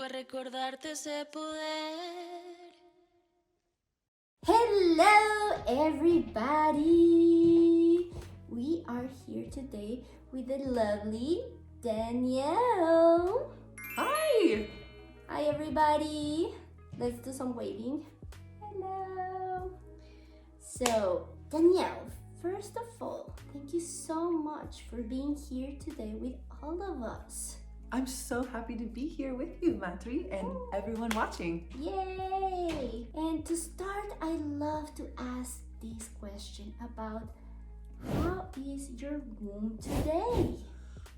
a recordarte ese poder. Hello, everybody! We are here today with the lovely Danielle. Hi! Hi, everybody! Let's do some waving. Hello! So, Danielle, first of all, thank you so much for being here today with all of us. I'm so happy to be here with you, Matri, and everyone watching. Yay! And to start, I love to ask this question about how is your womb today?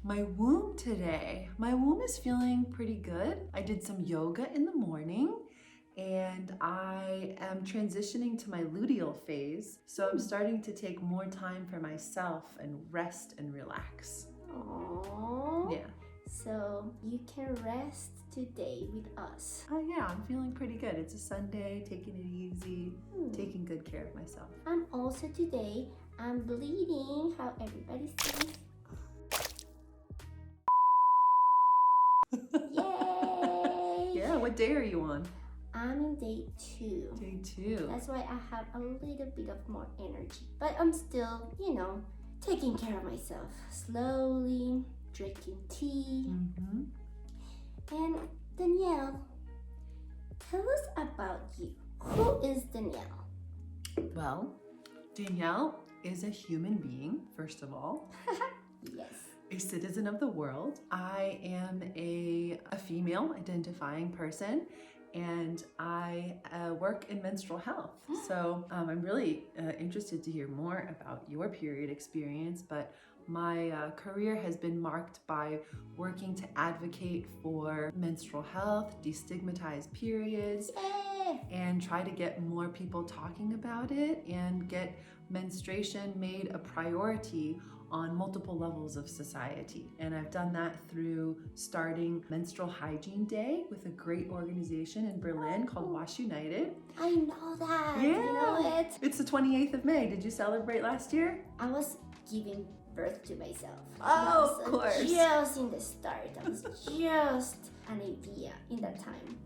My womb today. My womb is feeling pretty good. I did some yoga in the morning and I am transitioning to my luteal phase. So I'm starting to take more time for myself and rest and relax. Aww. Yeah. So you can rest today with us. Oh yeah, I'm feeling pretty good. It's a Sunday, taking it easy, taking good care of myself. And also today, I'm bleeding, how everybody sees. Yay! Yeah, what day are you on? I'm in day 2. Day 2. That's why I have a little bit of more energy. But I'm still, taking care of myself. Slowly, drinking tea. And Danielle, tell us about you. Who is Danielle? Well, Danielle is a human being, first of all. Yes. A citizen of the world. I am a female identifying person and I work in menstrual health. So I'm really interested to hear more about your period experience, but my career has been marked by working to advocate for menstrual health, destigmatize periods, and try to get more people talking about it and get menstruation made a priority on multiple levels of society. And I've done that through starting Menstrual Hygiene Day with a great organization in Berlin called Wash United. I know that. Yeah. You know it. It's the 28th of May. Did you celebrate last year? I was giving birth to myself. Oh, of course. Just in the start. I was just an idea in that time.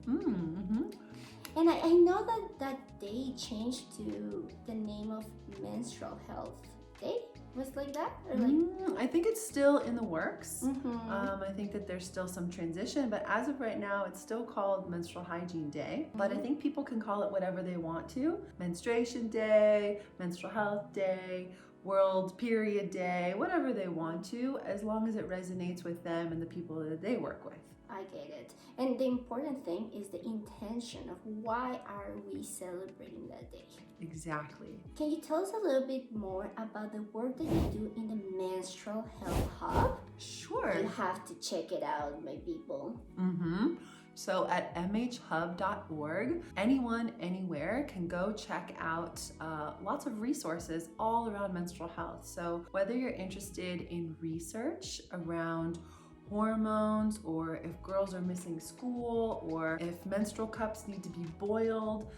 And I know that day changed to the name of Menstrual Health Day. Was like that? Or like? I think it's still in the works. I think that there's still some transition, but as of right now, it's still called Menstrual Hygiene Day. But I think people can call it whatever they want to. Menstruation Day, Menstrual Health Day, World Period Day, whatever they want to, as long as it resonates with them and the people that they work with. I get it. And the important thing is the intention of why are we celebrating that day. Exactly. Can you tell us a little bit more about the work that you do in the Menstrual Health Hub? Sure. You have to check it out, my people. So at mhhub.org, anyone, anywhere can go check out lots of resources all around menstrual health. So whether you're interested in research around hormones, or if girls are missing school, or if menstrual cups need to be boiled,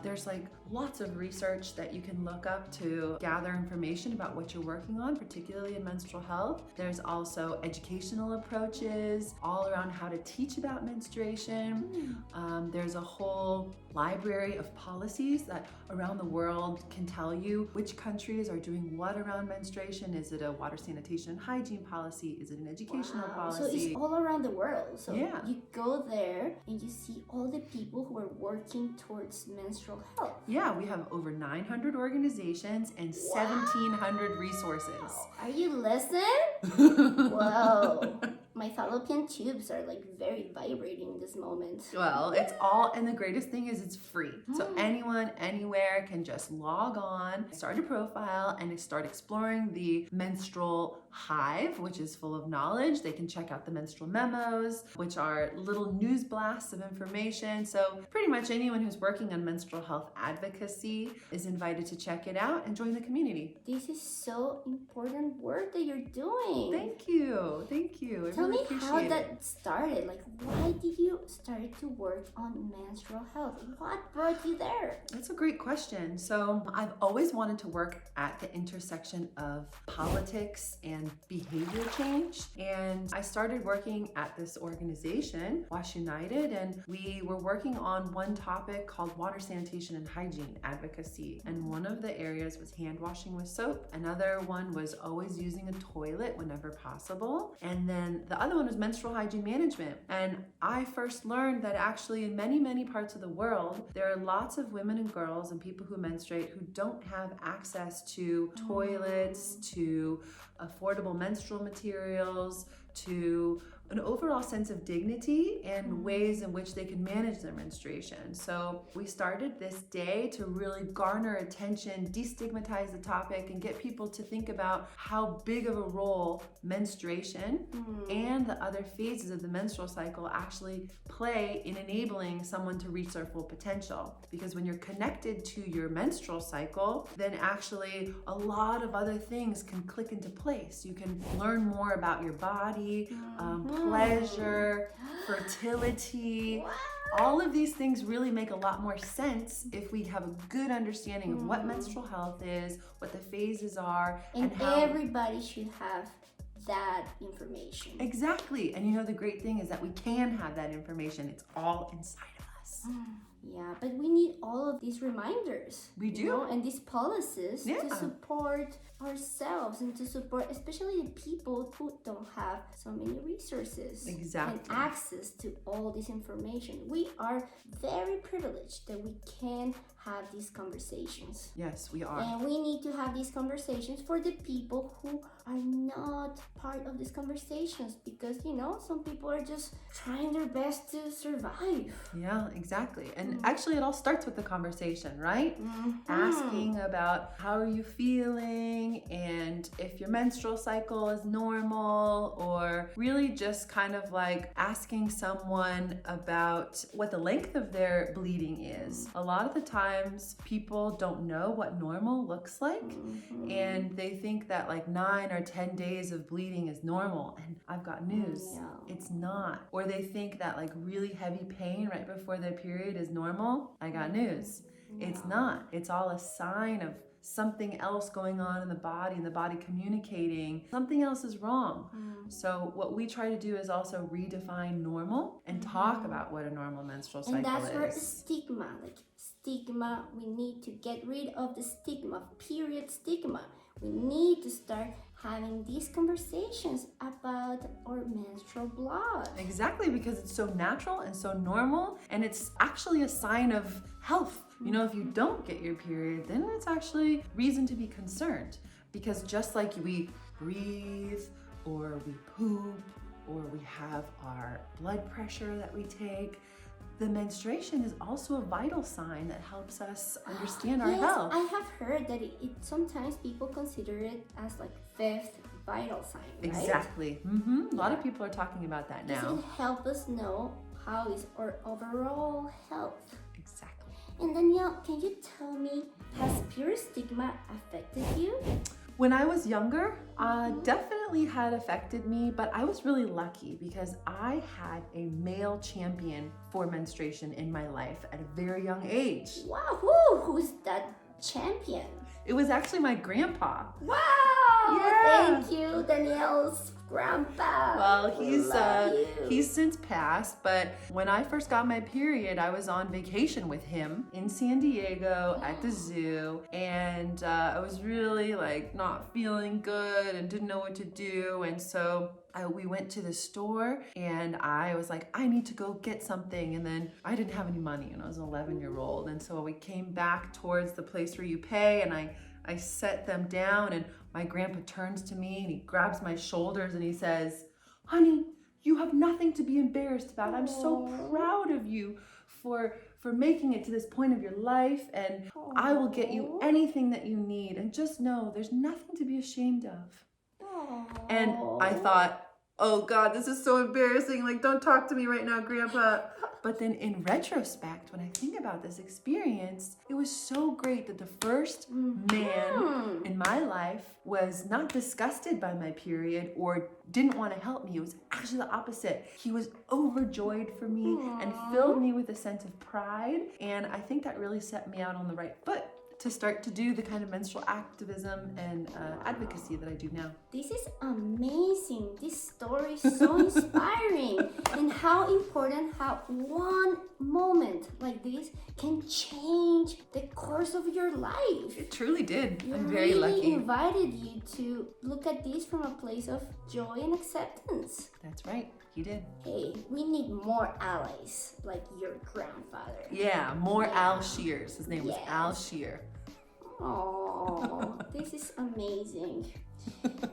there's like lots of research that you can look up to gather information about what you're working on, particularly in menstrual health. There's also educational approaches all around how to teach about menstruation. There's a whole library of policies that around the world can tell you which countries are doing what around menstruation. Is it a water sanitation and hygiene policy? Is it an educational policy? So it's all around the world. So yeah. You go there and you see all the people who are working towards menstrual health. Yeah, we have over 900 organizations and 1,700 resources. Are you listening? Whoa. My fallopian tubes are like very vibrating in this moment. Well, it's all, and the greatest thing is it's free. So anyone, anywhere can just log on, start a profile, and start exploring the menstrual hive, which is full of knowledge. They can check out the menstrual memos, which are little news blasts of information. So pretty much anyone who's working on menstrual health advocacy is invited to check it out and join the community. This is so important work that you're doing. Thank you. Thank you. It Tell tell me appreciate how it. that started. Like, why did you start to work on menstrual health? What brought you there? That's a great question. So I've always wanted to work at the intersection of politics and behavior change. And I started working at this organization, Wash United, and we were working on one topic called water sanitation and hygiene advocacy. And one of the areas was hand washing with soap. Another one was always using a toilet whenever possible. And then the other one was menstrual hygiene management. And I first learned that actually in many, many parts of the world, there are lots of women and girls and people who menstruate who don't have access to toilets, to affordable menstrual materials, to an overall sense of dignity and ways in which they can manage their menstruation. So we started this day to really garner attention, destigmatize the topic, and get people to think about how big of a role menstruation and the other phases of the menstrual cycle actually play in enabling someone to reach their full potential. Because when you're connected to your menstrual cycle, then actually a lot of other things can click into place. You can learn more about your body, pleasure, fertility. Wow. All of these things really make a lot more sense if we have a good understanding of what menstrual health is, what the phases are, And how everybody should have that information. Exactly. And you know, the great thing is that we can have that information. It's all inside of us. Yeah, but we need all of these reminders. We do. You know, and these policies Yeah. to support ourselves and to support especially the people who don't have so many resources Exactly. and access to all this information. We are very privileged that we can have these conversations. Yes, we are. And we need to have these conversations for the people who are not part of these conversations because, you know, some people are just trying their best to survive. Yeah, exactly. And actually, it all starts with the conversation, right? Asking about how are you feeling and if your menstrual cycle is normal, or really just kind of like asking someone about what the length of their bleeding is. A lot of the times, people don't know what normal looks like, and they think that like 9 or 10 days of bleeding is normal. And I've got news. No. It's not. Or they think that like really heavy pain right before their period is normal. I got news. It's not. It's all a sign of something else going on in the body and the body communicating something else is wrong. So what we try to do is also redefine normal and talk about what a normal menstrual cycle And that's where is. stigma, we need to get rid of the stigma, period stigma. We need to start having these conversations about our menstrual blood. Exactly, because it's so natural and so normal, and it's actually a sign of health. You know, if you don't get your period, then it's actually reason to be concerned. Because just like we breathe, or we poop, or we have our blood pressure that we take, the menstruation is also a vital sign that helps us understand our Yes, health. I have heard that it sometimes people consider it as like fifth vital sign, right? Exactly. A lot of people are talking about that Does now. it help us know how is our overall health? Exactly. And Danielle, can you tell me, has period stigma affected you? When I was younger, definitely had affected me, but I was really lucky because I had a male champion for menstruation in my life at a very young age. Wow, who's that champion? It was actually my grandpa. Wow! Yeah. Thank you, Danielle's grandpa. Well, We love you. he's since passed, but when I first got my period, I was on vacation with him in San Diego at the zoo, and I was really like not feeling good and didn't know what to do, and so we went to the store and I was like, I need to go get something, and then I didn't have any money and I was an 11-year-old, and so we came back towards the place where you pay, and I set them down, and my grandpa turns to me and he grabs my shoulders and he says, honey, you have nothing to be embarrassed about. I'm so proud of you for making it to this point of your life, and I will get you anything that you need, and just know there's nothing to be ashamed of. And I thought, oh God, this is so embarrassing. Like, don't talk to me right now, Grandpa. But then in retrospect, when I think about this experience, it was so great that the first man in my life was not disgusted by my period or didn't want to help me. It was actually the opposite. He was overjoyed for me and filled me with a sense of pride. And I think that really set me out on the right foot to start to do the kind of menstrual activism and advocacy that I do now. This is amazing. This story is so inspiring. And how important how one moment like this can change the course of your life. It truly did. You I'm very really lucky. invited you to look at this from a place of joy and acceptance. That's right. He did. Hey, we need more allies like your grandfather. Yeah, more Al Shears. His name was Yes. Al Shear. Oh, this is amazing.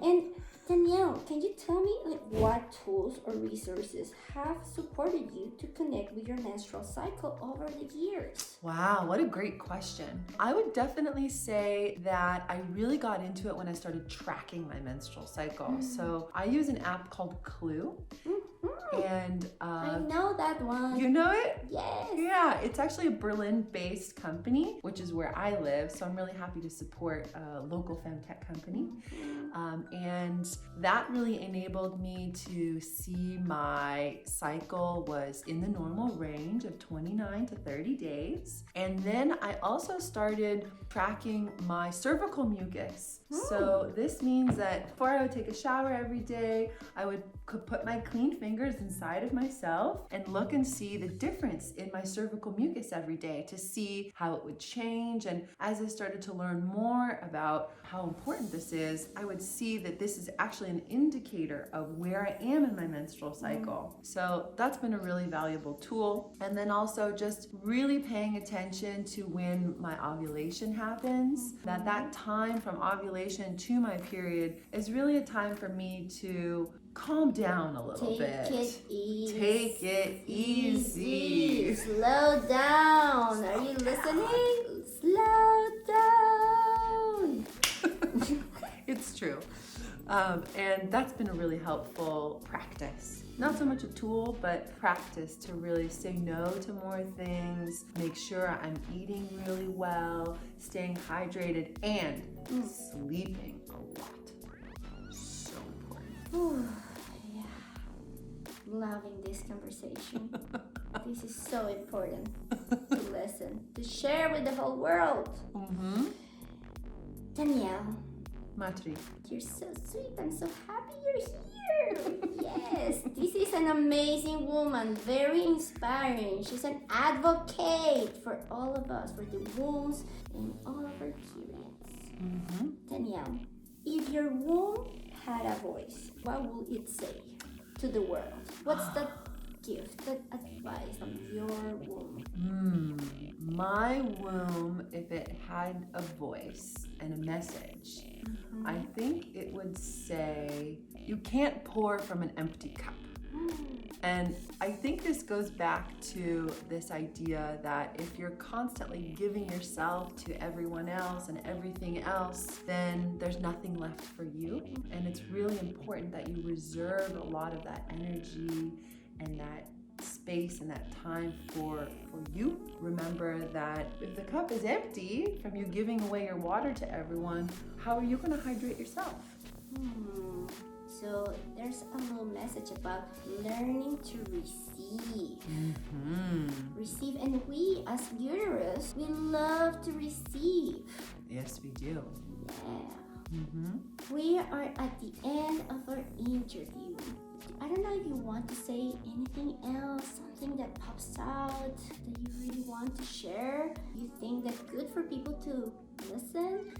And Danielle, can you tell me like what tools or resources have supported you to connect with your menstrual cycle over the years? Wow, what a great question. I would definitely say that I really got into it when I started tracking my menstrual cycle. So I use an app called Clue. And I know that one. you know it? Yes. Yeah, it's actually a Berlin-based company, which is where I live. So I'm really happy to support a local femtech company. And that really enabled me to see my cycle was in the normal range of 29 to 30 days. And then I also started tracking my cervical mucus. So this means that before I would take a shower every day, I would put my clean fingers inside of myself and look and see the difference in my cervical mucus every day to see how it would change. And as I started to learn more about how important this is, I would see that this is actually an indicator of where I am in my menstrual cycle. So that's been a really valuable tool. And then also just really paying attention to when my ovulation happens, that time from ovulation to my period is really a time for me to calm down a little bit. Take it easy. Take it easy. Slow down. Are you listening? Slow down. It's true. And that's been a really helpful practice. Not so much a tool, but practice to really say no to more things, make sure I'm eating really well, staying hydrated, and sleeping a lot. So important. Yeah. Loving this conversation. This is so important to listen, to share with the whole world. Danielle, Matri. you're so sweet. I'm so happy you're here. Yes, this is an amazing woman, very inspiring. She's an advocate for all of us, for the wombs and all of our periods. Danielle, if your womb had a voice, what would it say to the world? What's that gift, that advice of your womb? My womb, if it had a voice and a message, I think it would say, you can't pour from an empty cup. And I think this goes back to this idea that if you're constantly giving yourself to everyone else and everything else, then there's nothing left for you. And it's really important that you reserve a lot of that energy and that space and that time for you. Remember that if the cup is empty from you giving away your water to everyone, how are you going to hydrate yourself? So there's a little message about learning to receive. Receive, and we as uterus, we love to receive. Yes, we do. Yeah. We are at the end of our interview. I don't know if you want to say anything else, something that pops out that you really want to share. You think that's good for people to listen?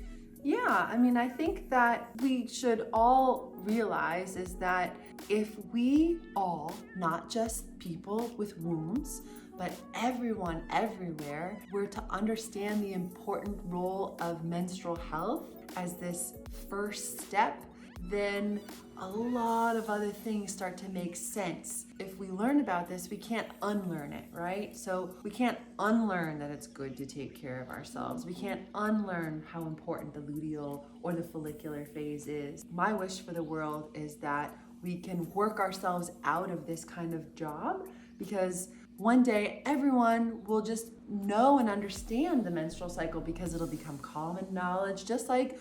Yeah, I mean, I think that we should all realize is that if we all, not just people with wombs, but everyone everywhere, were to understand the important role of menstrual health as this first step, then a lot of other things start to make sense. If we learn about this, we can't unlearn it, right? So we can't unlearn that it's good to take care of ourselves. We can't unlearn how important the luteal or the follicular phase is. My wish for the world is that we can work ourselves out of this kind of job, because one day everyone will just know and understand the menstrual cycle because it'll become common knowledge, just like,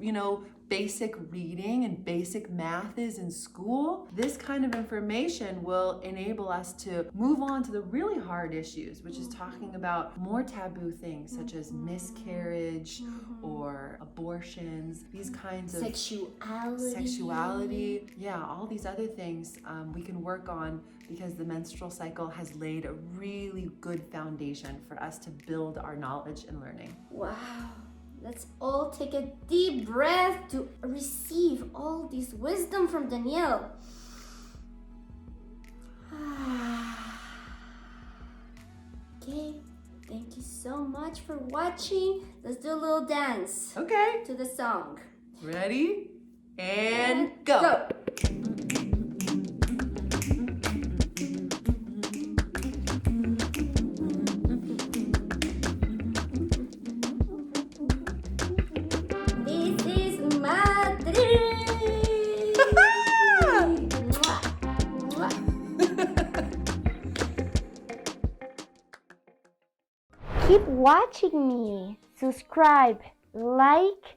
you know, basic reading and basic math is in school. This kind of information will enable us to move on to the really hard issues, which is talking about more taboo things such as miscarriage or abortions, these kinds of sexuality. Yeah, all these other things we can work on, because the menstrual cycle has laid a really good foundation for us to build our knowledge and learning. Wow. Let's all take a deep breath to receive all this wisdom from Danielle. Okay, thank you so much for watching. Let's do a little dance. Okay. To the song. Ready? And go. This is Matri. Mwah, mwah. Keep watching me. Subscribe, like,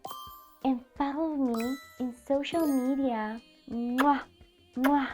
and follow me in social media. Mwah, mwah.